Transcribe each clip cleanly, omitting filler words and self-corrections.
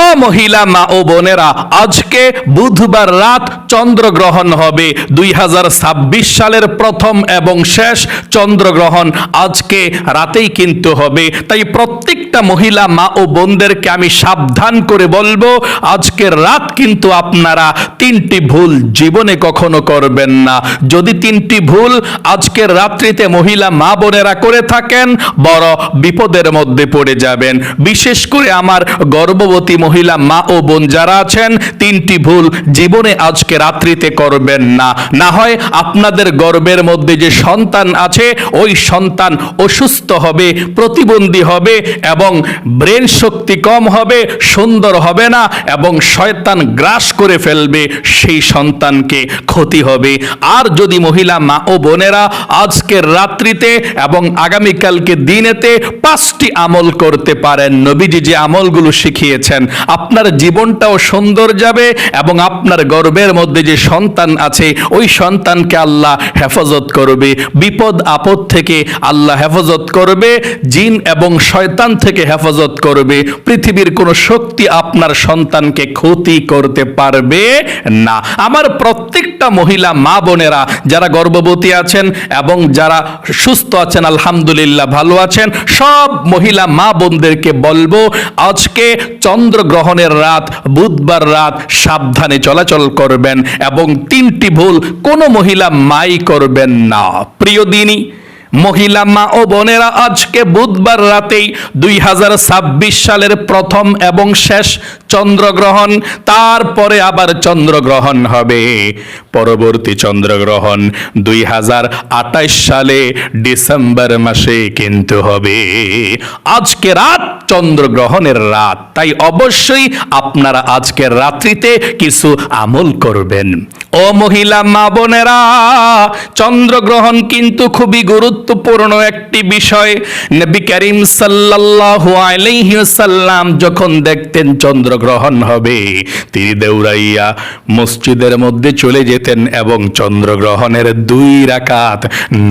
ও মহিলা মা ও বোনেরা, আজকে বুধবার রাত চন্দ্রগ্রহণ হবে। 2026 সালের প্রথম এবং শেষ চন্দ্রগ্রহণ আজকে রাতেই কিন্তু হবে। তাই প্রত্যেকটা মহিলা মা ও বোনদেরকে আমি সাবধান করে বলবো, আজকের রাত কিন্তু আপনারা 3টি ভুল জীবনে কখনো করবেন না। যদি 3টি ভুল আজকের রাত্রিতে মহিলা মা বোনেরা করে থাকেন, বড় বিপদের মধ্যে পড়ে যাবেন। বিশেষ করে আমার গর্ভবতী মহিলা মা ও বোন যারা আছেন, 3টি ভুল জীবনে আজকে রাত্রিতে করবেন না। না হয় আপনাদের গর্ভের মধ্যে যে সন্তান আছে, ওই সন্তান অসুস্থ হবে, প্রতিবন্ধী হবে এবং ব্রেন শক্তি কম হবে, সুন্দর হবে না এবং শয়তান গ্রাস করে ফেলবে, সেই সন্তানকে ক্ষতি হবে। আর যদি মহিলা মা ও বোনেরা আজকের রাত্রিতে এবং আগামীকালকে দিনেতে 5টি আমল করতে পারেন, নবীজি যে আমলগুলো শিখিয়েছেন, আপনার জীবনটাও সুন্দর যাবে এবং আপনার গর্ভের মধ্যে যে সন্তান আছে, ওই সন্তানকে আল্লাহ হেফাজত করবে, বিপদ আপদ থেকে আল্লাহ হেফাজত করবে, জিন এবং শয়তান থেকে হেফাজত করবে। পৃথিবীর কোনো শক্তি আপনার সন্তানকে ক্ষতি করতে পারবে না। আমার প্রত্যেকটা মহিলা মা বোনেরা যারা গর্ভবতী আছেন এবং যারা সুস্থ আছেন, আলহামদুলিল্লাহ ভালো আছেন, সব মহিলা মা বোনদেরকে বলবো, আজকে চন্দ্রগ্রহণের রাত, বুধবার রাত, সাবধানে চলাচল করবেন এবং 3টি ভুল কোনো মহিলা মাই করবেন না। প্রিয় দিনী মহিলা মা ও বোনেরা, আজকে বুধবার রাতেই 2026 সালের প্রথম এবং শেষ চন্দ্রগ্রহণ, তারপরে আবার চন্দ্রগ্রহণ হবে। পরবর্তী চন্দ্রগ্রহণ 2028 সালে ডিসেম্বর মাসে কিন্তু হবে। আজকে রাত চন্দ্রগ্রহণের রাত, তাই অবশ্যই আপনারা আজকের রাত্রিতে কিছু আমল করবেন। ও মহিলা মা বোনেরা, চন্দ্রগ্রহণ কিন্তু খুবই গুরুত্বপূর্ণ একটি বিষয়। নবী করিম সাল্লাল্লাহু আলাইহি ওয়াসাল্লাম যখন দেখতেন চন্দ্রগ্রহণ হবে, তিনি দৌড়াইয়া মসজিদের মধ্যে চলে যেতেন এবং চন্দ্রগ্রহণের 2 রাকাত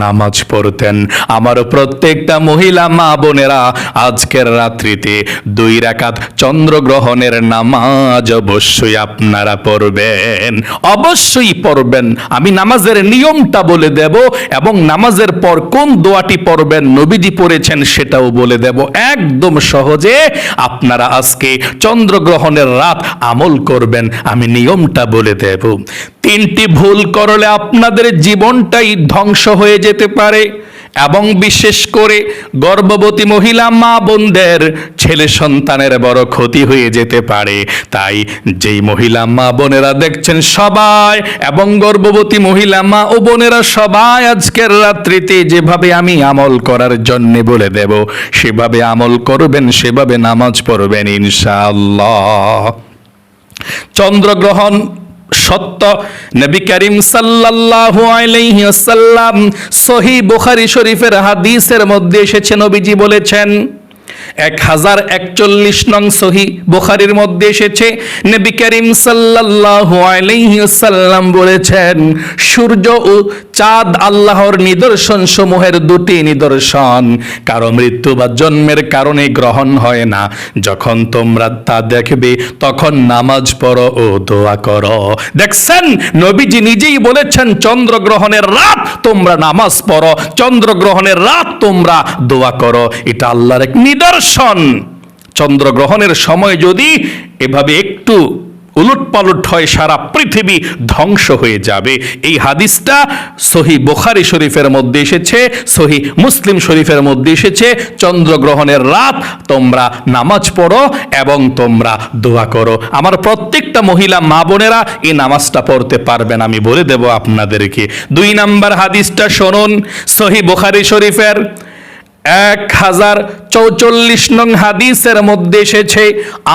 নামাজ পড়তেন। আমার প্রত্যেকটা মহিলা মা বোনেরা, আজকের রাত্রিতে 2 রাকাত চন্দ্রগ্রহণের নামাজ অবশ্যই আপনারা পড়বেন, অবশ্যই পড়বেন। আমি নামাজের নিয়মটা বলে দেব এবং নামাজের পর কোন দোয়াটি পড়বেন, নবীজি পড়েছেন সেটাও বলে দেব। একদম সহজে আপনারা আজকে চন্দ্রগ্রহণের রাত আমল করবেন, আমি নিয়মটা বলে দেব। 3টি ভুল করলে আপনাদের জীবনটাই ধ্বংস হয়ে যেতে পারে এবং বিশেষ করে গর্ভবতী মহিলা মা বোনদের ছেলে সন্তানের বড় ক্ষতি হয়ে যেতে পারে। তাই যেই মহিলা মা বোনেরা দেখছেন সবাই, এবং গর্ভবতী মহিলা মা ও বোনেরা সবাই আজকের রাত্রিতে যেভাবে আমি আমল করার জন্য বলে দেব, সেভাবে আমল করবেন, সেভাবে নামাজ পড়বেন ইনশাআল্লাহ। চন্দ্রগ্রহণ সত্য। নবী করিম সাল্লাল্লাহু আলাইহি ওয়াসাল্লাম সহিহ বুখারী শরীফের হাদিসের মধ্যে এসেছে, নবীজি বলেছেন, 1041 নং সহিহ বুখারীর মধ্যে এসেছে, নবী করিম সাল্লাল্লাহু আলাইহি ওয়াসাল্লাম বলেছেন, সূর্য ও চাঁদ আল্লাহর নিদর্শন সমূহের 2টি নিদর্শন, কারো মৃত্যু বা জন্মের কারণে গ্রহণ হয় না। যখন তোমরা তা দেখবে, তখন নামাজ পড়ো ও দোয়া করো। দেখছেন, নবীজি নিজেই বলেছেন, চন্দ্রগ্রহণের রাত তোমরা নামাজ পড়ো, চন্দ্রগ্রহণের রাত তোমরা দোয়া করো। এটা আল্লাহর এক নিদর্শন। চন্দ্রগ্রহণের সময় যদি এভাবে একটু উলটপালট হয়, সারা পৃথিবী ধ্বংস হয়ে যাবে। এই হাদিসটা সহিহ বুখারী শরীফের মধ্যে এসেছে, সহিহ মুসলিম শরীফের মধ্যে এসেছে, চন্দ্রগ্রহণের রাত তোমরা নামাজ পড়ো এবং তোমরা দোয়া করো। আমার প্রত্যেকটা মহিলা মা বোনেরা এই নামাজটা পড়তে পারবেন, আমি বলে দেব আপনাদেরকে। 2 নাম্বার হাদিসটা শুনুন, সহিহ বুখারী শরীফের 1044 নং হাদিসের মধ্যে এসেছে,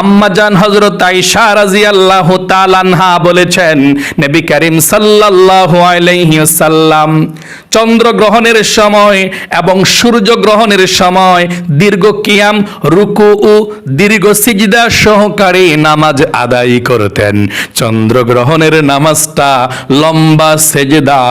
আম্মা জান হযরত আয়েশা রাদিয়াল্লাহু তাআলা আনহা বলেছেন, নবী করিম সাল্লাল্লাহু আলাইহি ওয়াসাল্লাম চন্দ্রগ্রহণের সময় এবং সূর্যগ্রহণের সময় দীর্ঘ কিয়াম, রুকু ও দীর্ঘ সিজদা সহকারে নামাজ আদায় করতেন। চন্দ্রগ্রহণের নামাজটা লম্বা সেজদা,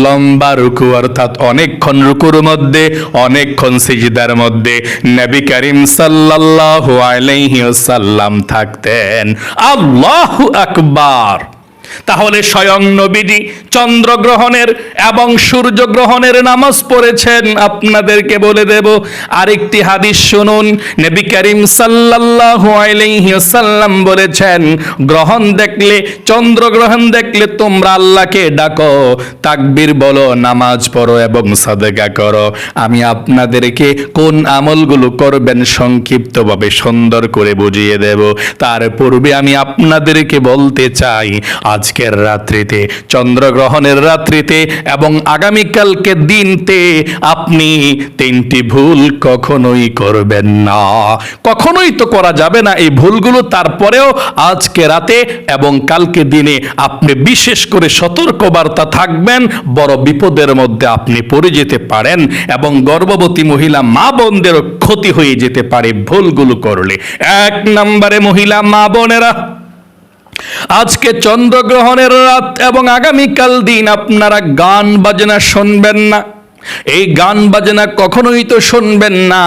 লম্বা রুকু, অর্থাৎ অনেকক্ষণ রুকুর মধ্যে, অনেকক্ষণ সিজদার মধ্যে। নবী করিম সাল্লাল্লাহু আলাইহি ওয়াসাল্লাম থাকতেন। আল্লাহু আকবার। তাহলে স্বয়ং নবীজি চন্দ্রগ্রহণের এবং সূর্যগ্রহণের নামাজ পড়েছেন। আপনাদেরকে বলে দেব আরেকটি হাদিস শুনুন। নবী করিম সাল্লাল্লাহু আলাইহি ওয়াসাল্লাম বলেছেন, গ্রহণ দেখলে, চন্দ্রগ্রহণ দেখলে তোমরা আল্লাহকে ডাকো, তাকবীর বলো, নামাজ পড়ো এবং সাদকা করো। আমি আপনাদেরকে কোন আমলগুলো করবেন সংক্ষিপ্তভাবে সুন্দর করে বুঝিয়ে দেব। তার পূর্বে আমি আপনাদেরকে বলতে চাই, আজকের রাত্রিতে, চন্দ্রগ্রহণের রাত্রিতে এবং আগামীকালকে দিনতে আপনি তিনটি ভুল কখনোই করবেন না। কখনোই তো করা যাবে না এই ভুলগুলো। তারপরেও আজকে রাতে এবং কালকে দিনে আপনি বিশেষ করে সতর্কবার্তা থাকবেন, বড় বিপদের মধ্যে আপনি পড়ে যেতে পারেন এবং গর্ভবতী মহিলা মা বোনদেরও ক্ষতি হয়ে যেতে পারে ভুলগুলো করলে। এক নম্বরে মহিলা মা বোনেরা, আজকে চন্দ্রগ্রহণের রাত এবং আগামীকাল দিন আপনারা গান বাজনা শুনবেন না। এই গান বাজনা কখনোই তো শুনবেন না।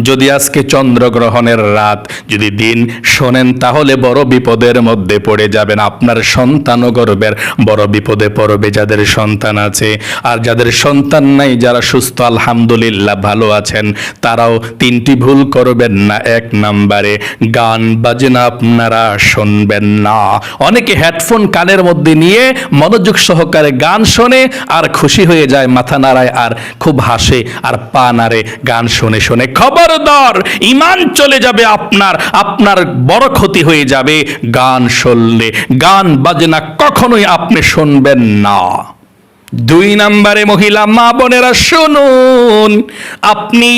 যদি আজকে চন্দ্রগ্রহণের রাত, যদি দিন শোনেন, তাহলে বড় বিপদের মধ্যে পড়ে যাবেন। আপনার সন্তানও গর্বের বড় বিপদে পড়বে, যাদের সন্তান আছে। আর যাদের সন্তান নাই, যারা সুস্থ আলহামদুলিল্লাহ ভালো আছেন, তারাও তিনটি ভুল করবেন না। এক নম্বরে গান বাজনা আপনারা শুনবেন না। অনেকে হেডফোন কানের মধ্যে নিয়ে মনোযোগ সহকারে গান শোনে আর খুশি হয়ে যায়, মাথা নাড়ায় আর খুব হাসে আর পা নাড়ে গান শুনে শুনে। খবরদার, ঈমান চলে যাবে আপনার বড় ক্ষতি হয়ে যাবে গান শুনলে। গান বাজনা কখনোই আপনি শুনবেন না। দুই নম্বরে মহিলা মা বোনেরা শুনুন, আপনি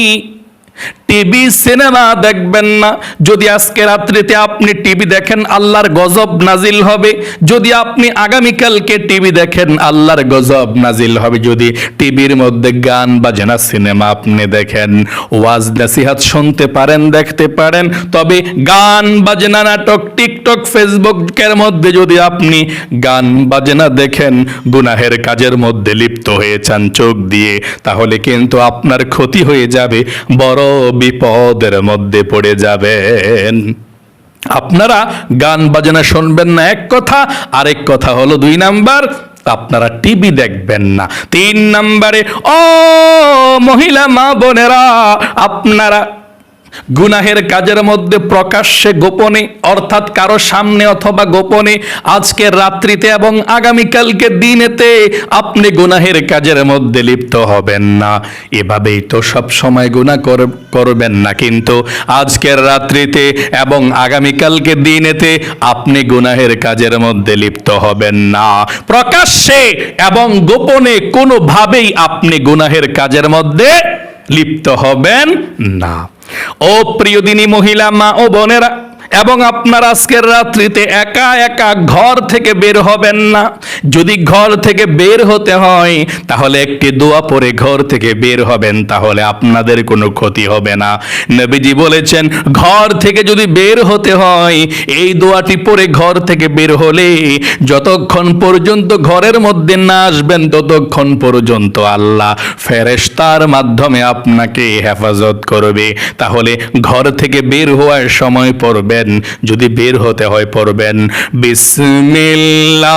টিভি সিনেমা দেখবেন না। যদি আজকে রাত্রিতে আপনি টিভি দেখেন, আল্লাহর গজব নাজিল হবে। যদি আপনি আগামীকালকে টিভি দেখেন, আল্লাহর গজব নাজিল হবে। যদি টিভির মধ্যে গান বাজনা সিনেমা আপনি দেখেন, ওয়াজ নসিহত শুনতে পারেন, দেখতে পারেন, তবে গান বাজনা, নাটক, টিকটক, ফেসবুকের মধ্যে যদি আপনি গান বাজনা দেখেন, গুনাহের কাজের মধ্যে লিপ্ত হয়েছেন চোখ দিয়ে, তাহলে কিন্তু আপনার ক্ষতি হয়ে যাবে, বড় বিপদের মধ্যে পড়ে যাবেন। আপনারা গান বাজনা শুনবেন না, এক কথা। আরেক কথা হলো, দুই নাম্বার, আপনারা টিভি দেখবেন না। তিন নাম্বারে ও মহিলা মা বোনেরা, আপনারা গুনাহের কাজের মধ্যে প্রকাশ্যে গোপনে, অর্থাৎ কারো সামনে অথবা গোপনে, আজকের রাত্রিতে এবং আগামীকালকে দিনেতে আপনি গুনাহের কাজের মধ্যে লিপ্ত হবেন না। এভাবেই তো সব সময় গুনাহ করবেন না, কিন্তু আজকের রাত্রিতে এবং আগামীকালকে দিনেতে আপনি গুনাহের কাজের মধ্যে লিপ্ত হবেন না। প্রকাশ্যে এবং গোপনে কোনোভাবেই আপনি গুনাহের কাজের মধ্যে লিপ্ত হবেন না। ও প্রিয় দিনী মহিলা মা ও বোনেরা, এবং আপনার আজকের রাত্রিতে একা একা ঘর থেকে বের হবেন না। যদি ঘর থেকে বের হতে হয়, তাহলে একটি দোয়া পড়ে ঘর থেকে বের হবেন, তাহলে আপনাদের কোনো ক্ষতি হবে না। নবীজি বলেছেন, ঘর থেকে যদি বের হতে হয়, এই দোয়াটি পড়ে ঘর থেকে বের হলে যতক্ষণ পর্যন্ত ঘরের মধ্যে না আসবেন, ততক্ষণ পর্যন্ত আল্লাহ ফেরেশতার মাধ্যমে আপনাকে হেফাজত করবে। তাহলে ঘর থেকে বের হওয়ার সময় পড়বেন, যদি বের হতে হয় পড়বেন, বিসমিল্লাহি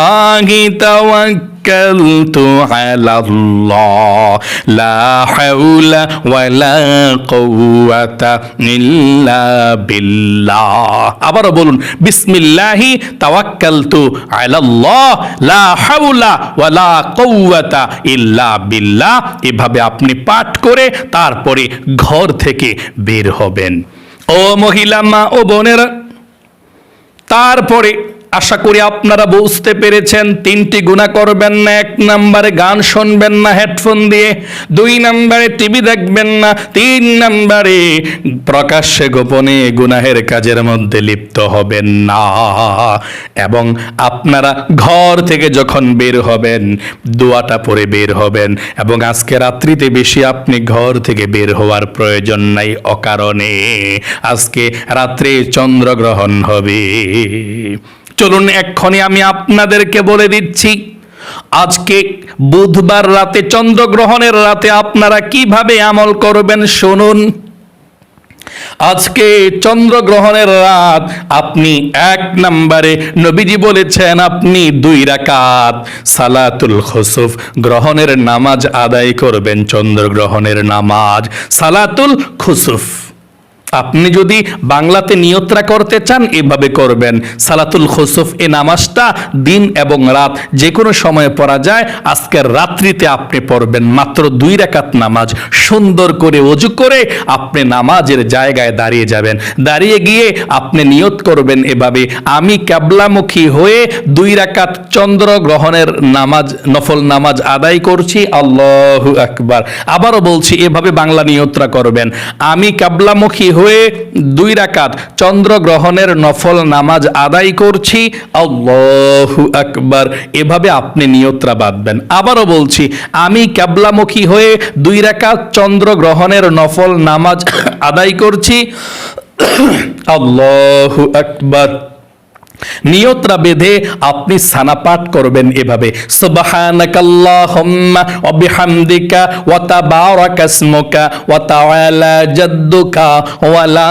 তাওয়াক্কালতু আলাল্লাহ লা হাওলা ওয়ালা কুওয়াতা ইল্লা বিল্লাহ। আবারও বলুন, বিসমিল্লাহি তাওয়াক্কালতু আলাল্লাহ লা হাওলা ওয়ালা কুওয়াতা ইল্লা বিল্লাহ। এভাবে আপনি পাঠ করে তারপরে ঘর থেকে বের হবেন। ও মহিলা মা ও বোনেরা, তারপরে আশা করি আপনারা বুঝতে পেরেছেন, তিনটি গুনাহ করবেন না। এক নম্বরে গান শুনবেন না হেডফোন দিয়ে, দুই নম্বরে টিভি দেখবেন না, তিন নম্বরে প্রকাশ্যে গোপনে গুনাহের কাজের মধ্যে লিপ্ত হবেন না। এবং আপনারা ঘর থেকে যখন বের হবেন, দোয়াটা পড়ে বের হবেন। এবং আজকে রাত্রিতে বেশি আপনি ঘর থেকে বের হওয়ার প্রয়োজন নাই অকারণে। আজকে রাত্রে চন্দ্রগ্রহণ হবে। চলুন এক্ষণে আমি আপনাদেরকে বলে দিচ্ছি, আজকে বুধবার রাতে, চন্দ্রগ্রহণের রাতে আপনারা কিভাবে আমল করবেন শুনুন। আজকে চন্দ্রগ্রহণের রাত, আপনি 1 নম্বরে নবীজি বলেছেন আপনি 2 রাকাত সালাতুল খুসুফ গ্রহণের নামাজ আদায় করবেন। চন্দ্রগ্রহণের নামাজ সালাতুল খুসুফ আপনি যদি বাংলাতে নিয়তরা করতে চান এভাবে করবেন, সালাতুল খুসুফ এ নামাজটা দিন এবং রাত যে কোনো সময়ে পড়া যায়। আজকের রাত্রিতে আপনি পড়বেন মাত্র 2 রাকাত নামাজ। সুন্দর করে ওযু করে আপনি নামাজের জায়গায় দাঁড়িয়ে যাবেন। দাঁড়িয়ে গিয়ে আপনি নিয়ত করবেন এভাবে, আমি কিবলামুখী হয়ে 2 রাকাত চন্দ্রগ্রহণের নামাজ, নফল নামাজ আদায় করছি, আল্লাহু আকবার। আবারও বলছি, এভাবে বাংলা নিয়তরা করবেন, আমি কিবলামুখী হয়ে 2 রাকাত চন্দ্রগ্রহণের নফল নামাজ আদায় করছি, আল্লাহু আকবার। এভাবে আপনি নিয়তরা বাঁধবেন। আবারও বলছি, আমি কিবলামুখী হয়ে 2 রাকাত চন্দ্রগ্রহণের নফল নামাজ আদায় করছি, আল্লাহু আকবার। নিয়তরা বেঁধে আপনি সানা পাঠ করবেন এভাবে, সুবহানাকাল্লাহুম্মা ওয়া বিহামদিকা ওয়া তাবারাকা ইসমুকা ওয়া তাআলা জাদ্দুকা ওয়া লা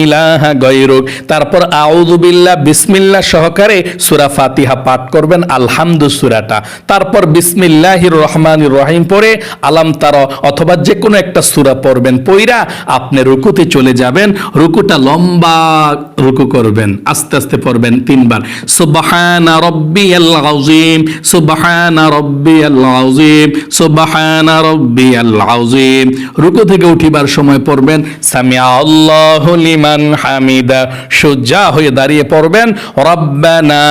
ইলাহা গায়রুক। তারপর আউযু বিল্লাহ বিসমিল্লাহ সহকারে সূরা ফাতিহা পাঠ করবেন, আলহামদু সূরাটা। তারপর বিসমিল্লাহির রহমানির রহিম পড়ে আলাম তারা অথবা যে কোনো একটা সূরা পড়বেন। পইরা আপনি রুকুতে চলে যাবেন। রুকুটা লম্বা রুকু করবেন, আস্তে আস্তে পড়বেন 3 বার, সুবহানা রাব্বিয়াল আযীম, সুবহানা রাব্বিয়াল আযীম, সুবহানা রাব্বিয়াল আযীম। রুকু থেকে উঠিবার সময় পড়বেন সামিআ আল্লাহু লিমান হামিদা, সোজা হয়ে দাঁড়িয়ে পড়বেন রব্বানা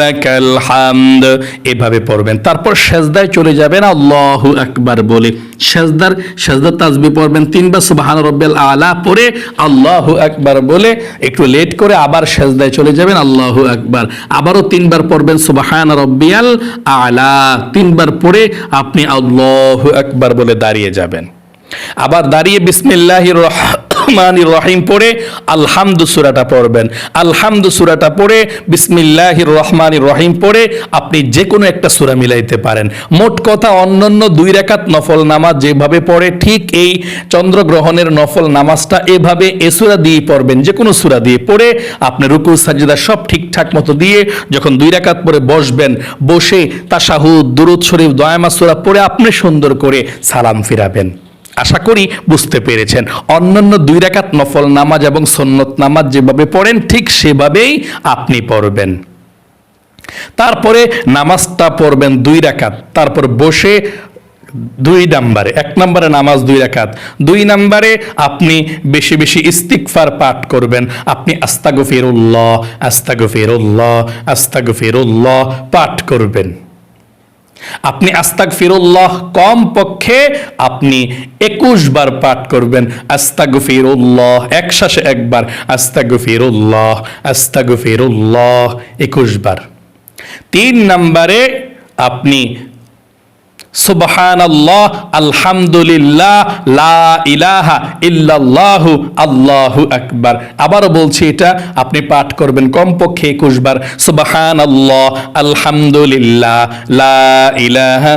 লাকাল হামদ, এভাবে পড়বেন। তারপর সেজদায় চলে যাবেন আল্লাহু আকবার বলে। সেজদার তাসবিহ পড়বেন 3 বার, সুবহানা রাব্বিয়াল আলা পড়ে আল্লাহু আকবার বলে একটু লেট করে আবার সেজদায় চলে যাবেন, আল্লাহু আকবার। আবারও 3 বার পড়বেন সুবহানা রাব্বিয়াল আলা, 3 বার পড়ে আপনি আল্লাহু আকবার বলে দাঁড়িয়ে যাবেন। আবার দাঁড়িয়ে বিসমিল্লাহির রহমানির রহিম পড়ে আলহামদু সূরাটা পড়বেন। আলহামদু সূরাটা পড়ে বিসমিল্লাহির রহমানির রহিম পড়ে আপনি যে কোনো একটা সূরা মিলাইতে পারেন। মোট কথা অন্যান্য 2 রাকাত নফল নামাজ যেভাবে পড়ে ঠিক এই চন্দ্রগ্রহণের নফল নামাজটা এভাবে এ সূরা দিয়ে পড়বেন, যে কোনো সূরা দিয়ে পড়ে আপনি রুকু সাজদা সব ঠিকঠাক মতো দিয়ে যখন 2 রাকাত পড়ে বসবেন, বসে তাশাহুদ, দুরূদ শরীফ, দোয়া সূরা পড়ে আপনি সুন্দর করে সালাম ফিরাবেন। আশা করি বুঝতে পেরেছেন। অন্যান্য 2 রাকাত নফল নামাজ এবং সুন্নত নামাজ যেভাবে পড়েন ঠিক সেভাবেই আপনি পড়বেন। তারপরে নামাজটা পড়বেন 2 রাকাত, তারপর বসে 2 নম্বরে, 1 নম্বরে নামাজ 2 রাকাত, 2 নম্বরে আপনি বেশি বেশি ইস্তিগফার পাঠ করবেন। আপনি আস্তাগফিরুল্লাহ আস্তাগফিরুল্লাহ আস্তাগফিরুল্লাহ পাঠ করবেন। আপনি আস্তাগফিরুল্লাহ কম পক্ষে আপনি 21 বার পাঠ করবেন। আস্তাগফিরুল্লাহ একসাথে একবার, আস্তাগফিরুল্লাহ আস্তাগফিরুল্লাহ 21 বার। 3 নম্বরে আপনি সুবহানাল্লাহ আলহামদুলিল্লাহ লা ইলাহা ইল্লাল্লাহু আল্লাহু আকবার। আবারও বলছি, এটা আপনি পাঠ করবেন কমপক্ষে 21 বার, সুবহানাল্লাহ আলহামদুলিল্লাহ লা ইলাহা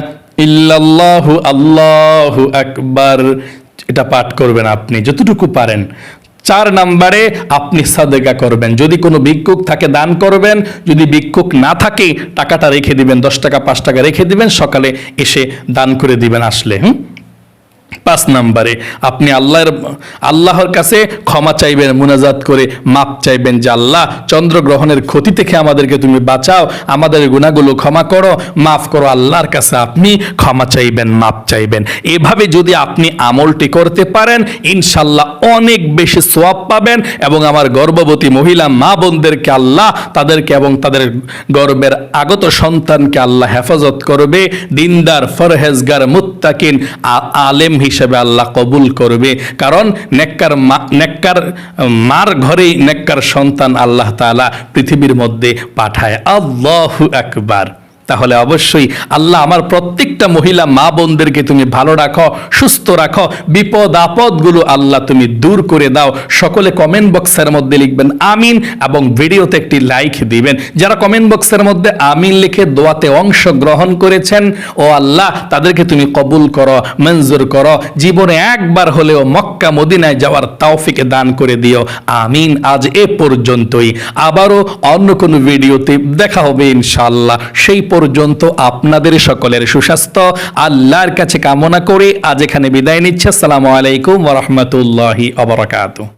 ইল্লাল্লাহু আল্লাহু আকবার। এটা পাঠ করবেন আপনি যতটুকু পারেন। 4 নম্বরে আপনি সাদেকা করবেন। যদি কোনো ভিক্ষুক থাকে দান করবেন, যদি ভিক্ষুক না থাকে টাকাটা রেখে দিবেন, 10 টাকা 5 টাকা রেখে দিবেন, সকালে এসে দান করে দিবেন আসলে। 5 নম্বরে আপনি আল্লাহর কাছে ক্ষমা চাইবেন, মুনাজাত করে মাপ চাইবেন যে আল্লাহ চন্দ্রগ্রহণের ক্ষতি থেকে আমাদেরকে তুমি বাঁচাও, আমাদের গুনাহগুলো ক্ষমা করো, মাফ করো। আল্লাহর কাছে আপনি ক্ষমা চাইবেন, মাপ চাইবেন। এভাবে যদি আপনি আমলটি করতে পারেন ইনশাল্লাহ অনেক বেশি সওয়াব পাবেন। এবং আমার গর্ভবতী মহিলা মা বোনদেরকে আল্লাহ তাদেরকে এবং তাদের গর্ভের আগত সন্তানকে আল্লাহ হেফাজত করবে। দিনদার, ফরহেজগার, মুত্তাকিন আলেম হিসেবে আল্লাহ কবুল করবে। কারণ নেককার মার ঘরেই নেককার সন্তান আল্লাহ তাআলা পৃথিবীর মধ্যে পাঠায়। আল্লাহু আকবার। তাহলে অবশ্যই আল্লাহ আমার প্রত্যেকটা মহিলা মা বোনদেরকে তুমি ভালো রাখো, সুস্থ রাখো, বিপদ আপদগুলো আল্লাহ তুমি দূর করে দাও। সকলে কমেন্ট বক্সের মধ্যে লিখবেন আমিন এবং ভিডিওতে একটি লাইক দিবেন। যারা কমেন্ট বক্সের মধ্যে আমিন লিখে দোয়াতে অংশগ্রহণ করেছেন, ও আল্লাহ তাদেরকে তুমি কবুল করো, মঞ্জুর করো, জীবনে একবার হলেও মক্কা মদিনায় যাওয়ার তৌফিক দান করে দিও। আমিন। আজ এ পর্যন্তই, আবারও অন্য কোনো ভিডিওতে দেখা হবে ইনশাআল্লাহ। সেই পর্যন্ত আপনাদের সকলের সুস্বাস্থ্য আল্লাহর কাছে কামনা করে আজ এখানে বিদায় নিচ্ছে। আসসালামু আলাইকুম ওয়া রাহমাতুল্লাহি ওয়া বারাকাতুহু।